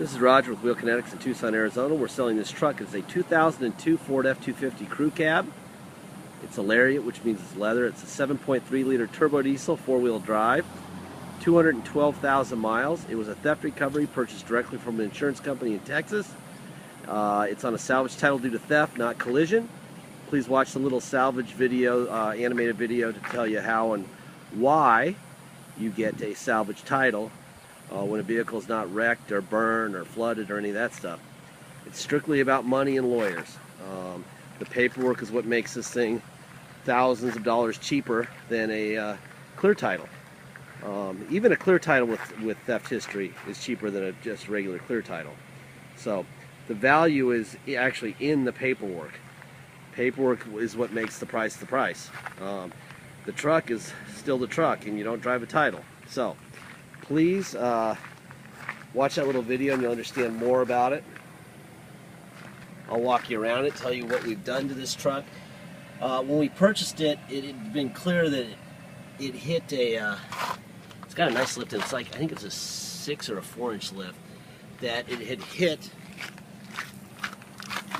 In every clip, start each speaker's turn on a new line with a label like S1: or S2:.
S1: This is Roger with Wheel Kinetics in Tucson, Arizona. We're selling this truck. It's a 2002 Ford F-250 crew cab. It's a Lariat, which means it's leather. It's a 7.3-liter turbo diesel, four-wheel drive, 212,000 miles. It was a theft recovery purchased directly from an insurance company in Texas. It's on a salvage title due to theft, not collision. Please watch the little salvage video, animated video, to tell you how and why you get a salvage title when a vehicle is not wrecked or burned or flooded or any of that stuff. It's strictly about money and lawyers. The paperwork is what makes this thing thousands of dollars cheaper than a clear title. Even a clear title with theft history is cheaper than a just regular clear title. So the value is actually in the paperwork. Paperwork is what makes the price the price. The truck is still the truck, and you don't drive a title. So please watch that little video and you'll understand more about it. I'll walk you around it, tell you what we've done to this truck. When we purchased it, it had been clear that it hit a, it's got a nice lift, and it's like, I think it's a 6 or a 4-inch lift, that it had hit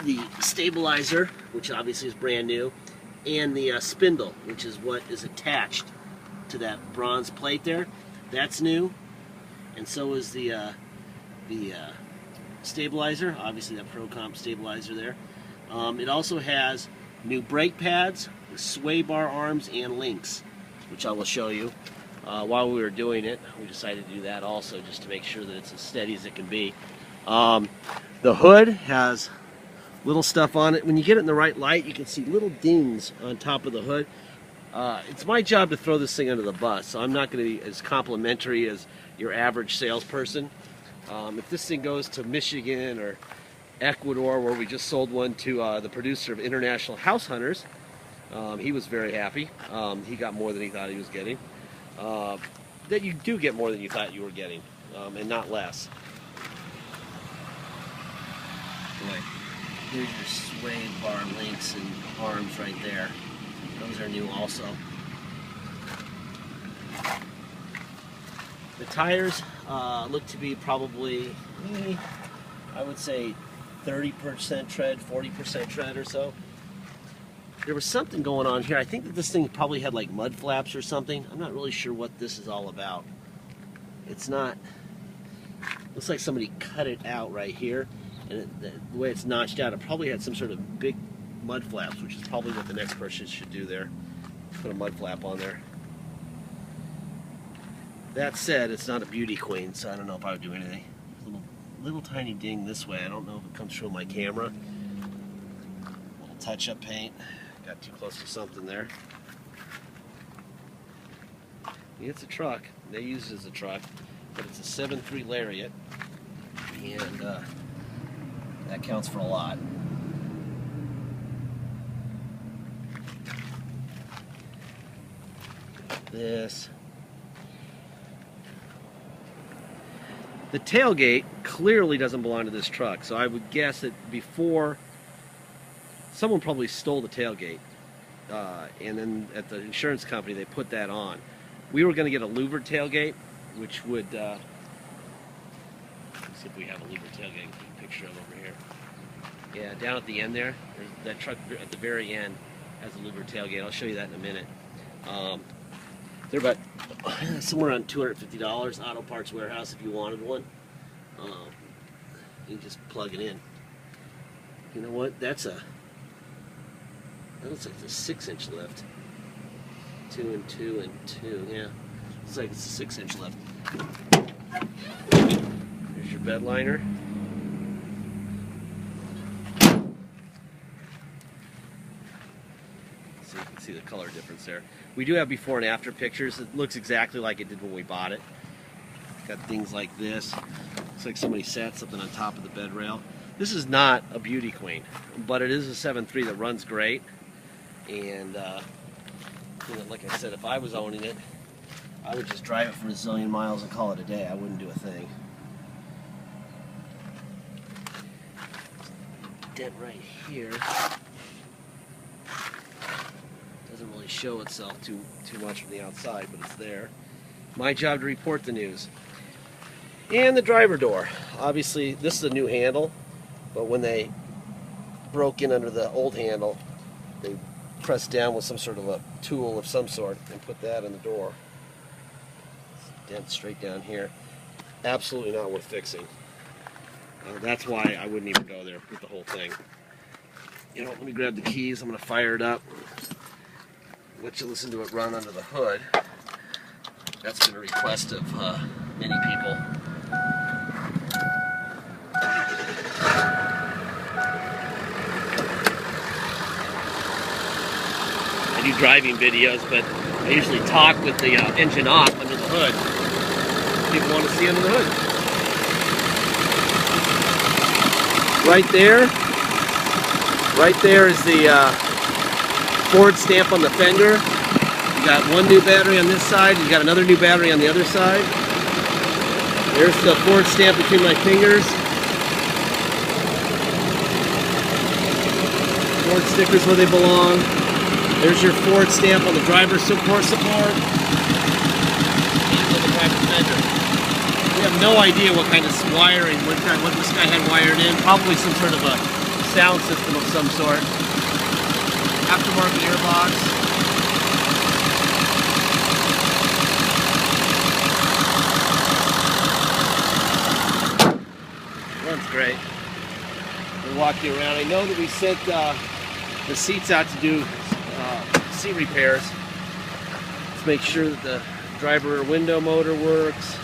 S1: the stabilizer, which obviously is brand new, and the spindle, which is what is attached to that bronze plate there. That's new, and so is the stabilizer, obviously that Pro Comp stabilizer there. It also has new brake pads, sway bar arms, and links, which I will show you. While we were doing it, we decided to do that also, just to make sure that it's as steady as it can be. The hood has little stuff on it. When you get it in the right light, you can see little dings on top of the hood. It's my job to throw this thing under the bus, so I'm not going to be as complimentary as your average salesperson. If this thing goes to Michigan or Ecuador, where we just sold one to the producer of International House Hunters, he was very happy. He got more than he thought he was getting. That you do get more than you thought you were getting, and not less. Boy, here's your sway bar links and arms right there. Those are new also. The tires look to be probably, I would say, 30% tread, 40% tread or so. There was something going on here. I think that this thing probably had like mud flaps or something. I'm not really sure what this is all about. It's not, looks like somebody cut it out right here, and the way it's notched out, it probably had some sort of big mud flaps, which is probably what the next person should do there. Put a mud flap on there. That said, it's not a beauty queen, so I don't know if I would do anything. Little tiny ding this way. I don't know if it comes through my camera. Little touch-up paint. Got too close to something there. It's a truck. They use it as a truck, but it's a 7.3 Lariat, and that counts for a lot. This. The tailgate clearly doesn't belong to this truck, so I would guess that before, someone probably stole the tailgate, and then at the insurance company they put that on. We were going to get a louvered tailgate, which would, let's see if we have a louvered tailgate. Take a picture of over here. Yeah, down at the end there, that truck at the very end has a louvered tailgate. I'll show you that in a minute. They're about somewhere around $250, Auto Parts Warehouse, if you wanted one. You can just plug it in. You know what? That looks like it's a 6-inch lift. 2 and 2 and 2. Yeah, looks like it's a 6-inch lift. Here's your bed liner. So you can see the color difference there. We do have before and after pictures. It looks exactly like it did when we bought it. Got things like this. Looks like somebody sat something on top of the bed rail. This is not a beauty queen, but it is a 7.3 that runs great. And you know, like I said, if I was owning it, I would just drive it for a zillion miles and call it a day. I wouldn't do a thing. Dent right here. Doesn't really show itself too much from the outside, but it's there. My job to report the news. And the driver door. obviously this is a new handle, but when they broke in under the old handle, they pressed down with some sort of a tool of some sort and put that in the door. Dent straight down here. Absolutely not worth fixing. That's why I wouldn't even go there with the whole thing. You know, let me grab the keys. I'm going to fire it up. Let you listen to it run under the hood. That's been a request of many people. I do driving videos, but I usually talk with the engine off under the hood. People want to see under the hood. Right there is the Ford stamp on the fender. You got one new battery on this side, you got another new battery on the other side. There's the Ford stamp between my fingers. Ford stickers where they belong. There's your Ford stamp on the driver's core support. And on the driver's fender. We have no idea what kind of wiring, what this guy had wired in. Probably some sort of a sound system of some sort. Aftermarket airbox. Runs great. We'll walk you around. I know that we sent the seats out to do seat repairs. Let's make sure that the driver window motor works.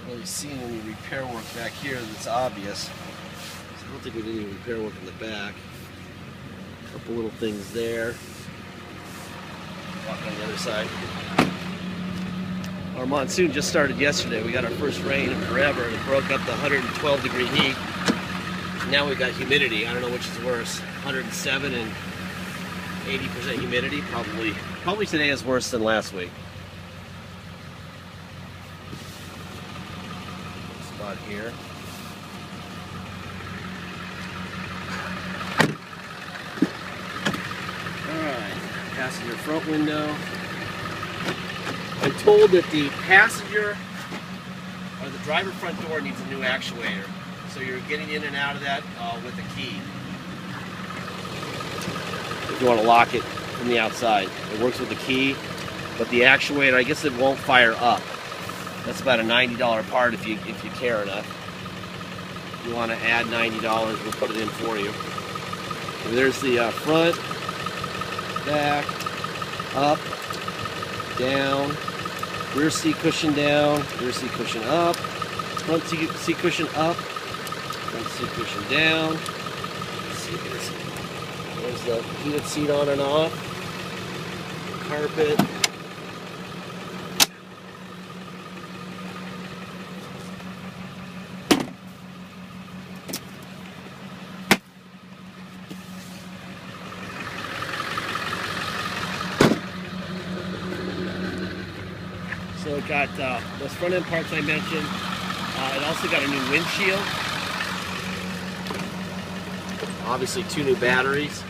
S1: Really seen any repair work back here that's obvious. So I don't think we did any repair work in the back. A couple little things there. Walk on the other side. Our monsoon just started yesterday. We got our first rain in forever and it broke up the 112-degree heat. Now we've got humidity. I don't know which is worse. 107 and 80% humidity. Probably today is worse than last week. Spot here. Alright, passenger front window. I'm told that the passenger or the driver front door needs a new actuator. So you're getting in and out of that with a key. If you want to lock it from the outside. It works with the key, but the actuator, I guess it won't fire up. That's about a $90 part if you care enough. If you want to add $90, we'll put it in for you. And there's the front, back, up, down, rear seat cushion down, rear seat cushion up, front seat cushion up, front seat cushion down. Let's see this. There's the heated seat on and off, carpet. So it got those front end parts I mentioned. It also got a new windshield. Obviously 2 new batteries.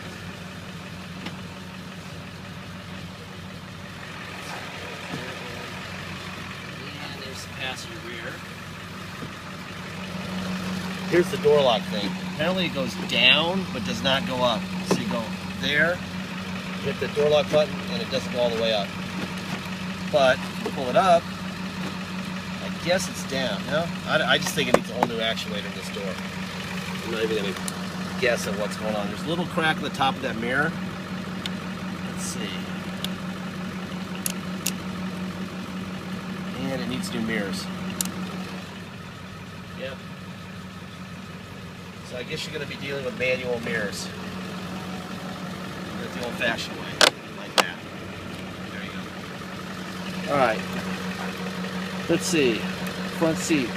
S1: And there's the passenger rear. Here's the door lock thing. Apparently it goes down but does not go up. So you go there, hit the door lock button, and it doesn't go all the way up. But if you pull it up, I guess it's down. No? I just think it needs a whole new actuator in this door. I'm not even going to guess at what's going on. There's a little crack at the top of that mirror. Let's see. And it needs new mirrors. Yep. So I guess you're going to be dealing with manual mirrors. The old-fashioned way. Like that. There you go. Alright. Let's see. Front seat.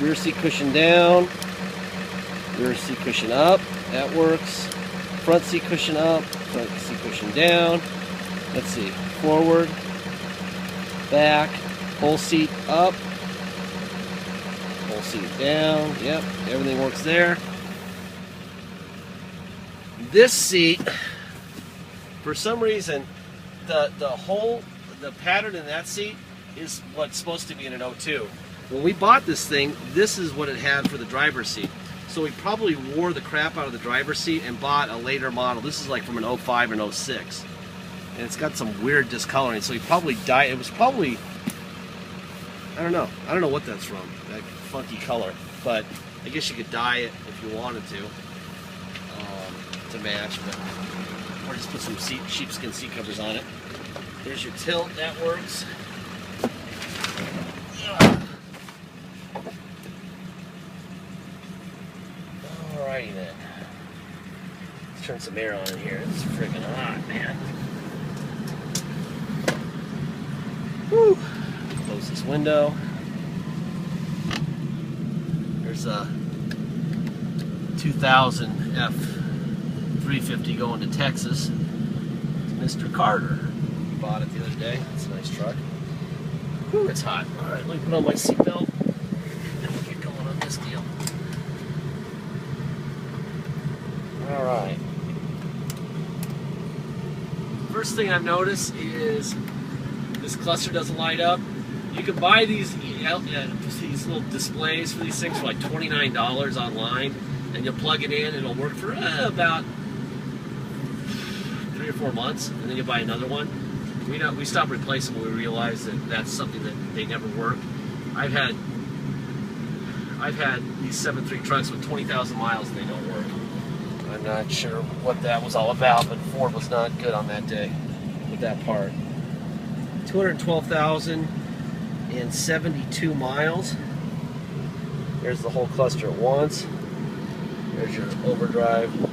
S1: Rear seat cushion down. Rear seat cushion up. That works. Front seat cushion up. Front seat cushion down. Let's see. Forward. Back. Whole seat up. Whole seat down. Yep. Everything works there. This seat, for some reason, the pattern in that seat is what's supposed to be in an 02. When we bought this thing, this is what it had for the driver's seat. So we probably wore the crap out of the driver's seat and bought a later model. This is like from an 05 and 06. And it's got some weird discoloring. So he probably dyed, it was probably, I don't know what that's from, that funky color. But I guess you could dye it if you wanted to match. But, or just put some sheepskin seat covers on it. There's your tilt, that works. Alrighty then. Let's turn some air on in here. It's freaking hot, man. Woo! Close this window. There's a 2000 F350 going to Texas. It's Mr. Carter. We bought it the other day. It's a nice truck. Whew, it's hot. Alright, let me put on my seatbelt and we'll get going on this deal. Alright. First thing I've noticed is this cluster doesn't light up. You can buy these little displays for these things for like $29 online, and you'll plug it in and it'll work for about 3 or 4 months, and then you buy another one. We stopped replacing them when we realized that that's something that they never work. I've had these 7.3 trucks with 20,000 miles and they don't work. I'm not sure what that was all about, but Ford was not good on that day with that part. 212,072 miles. There's the whole cluster at once. There's your overdrive. You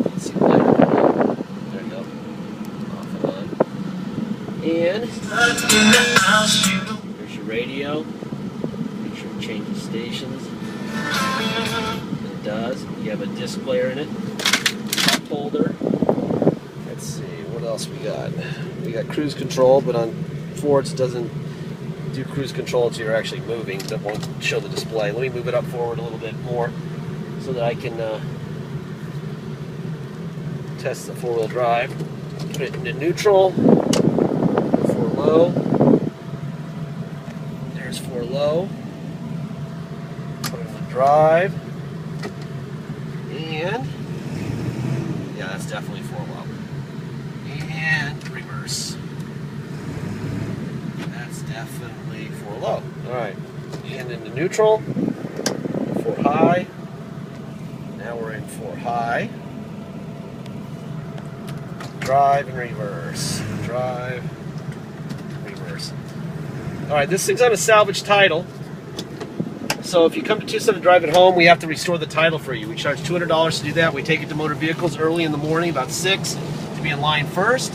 S1: can see that. There you go. Off and on. And there's your radio. Make sure it changes stations. It does. You have a disc player in it. Cup holder. Let's see, what else we got? We got cruise control, but on Fords it doesn't do cruise control until you're actually moving. That won't show the display. Let me move it up forward a little bit more so that I can test the 4-wheel drive. Put it into neutral, 4 low. There's 4 low. Put it in the drive. And yeah, that's definitely 4 low. And reverse. That's definitely 4 low. Alright. And into neutral. 4 high. Now we're in 4 high. Drive and reverse. Drive, reverse. Alright, this thing's on a salvage title. So if you come to Tucson to drive it home, we have to restore the title for you. We charge $200 to do that. We take it to Motor Vehicles early in the morning, about 6, to be in line first.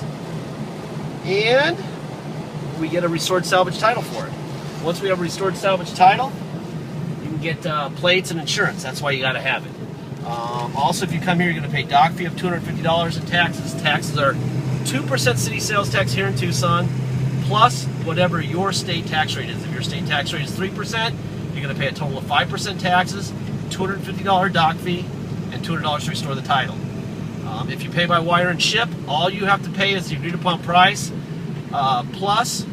S1: And we get a restored salvage title for it. Once we have a restored salvage title, you can get plates and insurance. That's why you got to have it. Also, if you come here, you're going to pay dock fee of $250 in taxes. Taxes are 2% city sales tax here in Tucson, plus whatever your state tax rate is. If your state tax rate is 3%, you're going to pay a total of 5% taxes, $250 dock fee, and $200 to restore the title. If you pay by wire and ship, all you have to pay is the agreed upon price, plus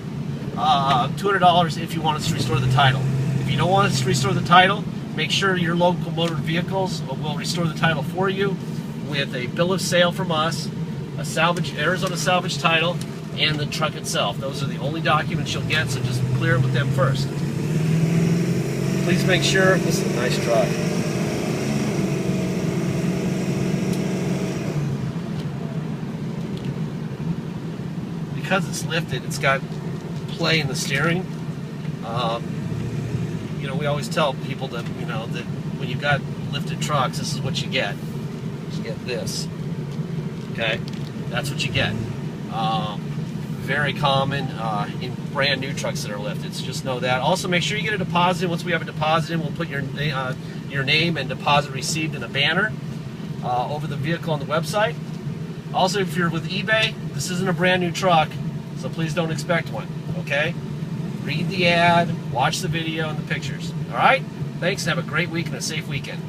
S1: $200 if you want us to restore the title. If you don't want us to restore the title, make sure your local Motor Vehicles will restore the title for you with a bill of sale from us, a Arizona salvage title, and the truck itself. Those are the only documents you'll get, so just clear it with them first. Please make sure, this is a nice truck. Because it's lifted, it's got play in the steering. You know, we always tell people that, you know, that when you've got lifted trucks, this is what you get. You get this. Okay? That's what you get. Very common in brand new trucks that are lifted, so just know that. Also, make sure you get a deposit. Once we have a deposit in, we'll put your name and deposit received in a banner over the vehicle on the website. Also, if you're with eBay, this isn't a brand new truck, so please don't expect one, okay? Read the ad, watch the video and the pictures, all right? Thanks, and have a great week and a safe weekend.